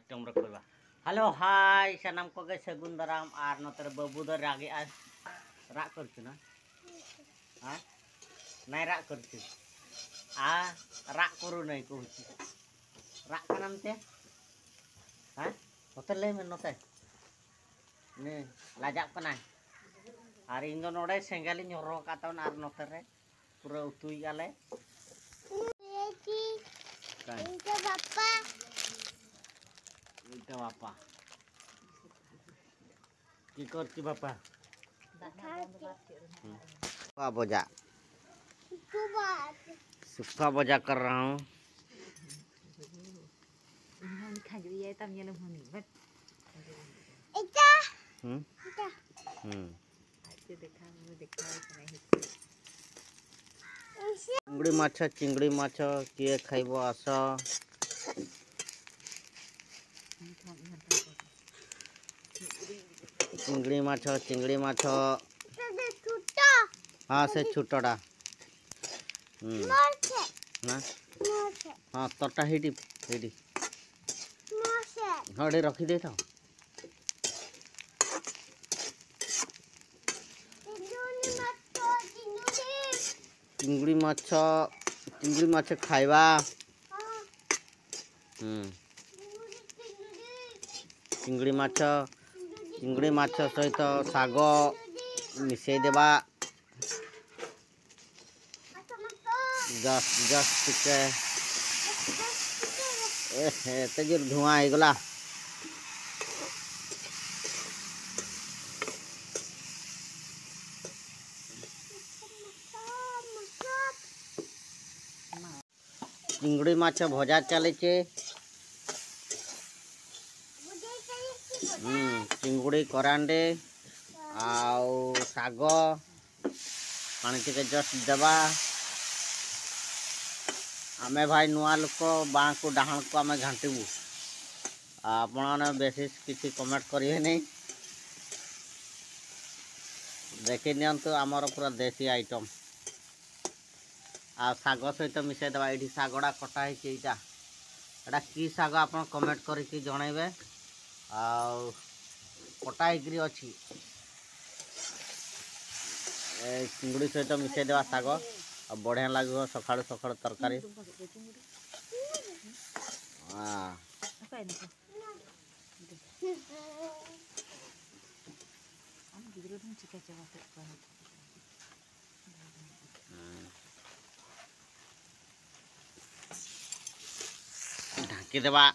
item रखवा hello hi सनाम को गे सगुन दाराम आर नतर बाबू दर रागे आ राग करछु ना हां नाय राग करछु आ राग करू नहीं को राग कनाम ते हां नतर ले में नते ने लाजा कना आर इन दो नोडे सेंगेल ñoro का तन आर नतर रे पूरा उतुई आले इनके बापा की करती बापा बोजा सुखा बोजा कर रहा हूँ चिंगड़ी माछ किए खाइबो आस चिंगड़ी माछ हाँ से छोटा हाँ तोटा हेडी हाँ डे रखी दे था चिंगड़ी माछ खाइबा चिंगड़ी माछ सहित साग मिसई देबा जस्ट टिके एते जोर धुआं हो गला चिंगड़ी माछ भजा चले चिंगुड़ी करांडे आउ साग पानी टिके जस्ट देवा आमे भाई नुआ लोक बाँ को डाहन को आमे घांटबू आपने बेसी किसी कमेंट करेंगे नहीं देखी नियंतु आमर पूरा देसी आइटम आ साग सहित मिसई देवा ये सागड़ा कटा होता एटा कि साग आप कमेंट करके जनइबे कटा अच्छी चिंगुड़ी सहित मिसई देवा साग बढ़िया लगे सका सका तरकारी ढाकी देवा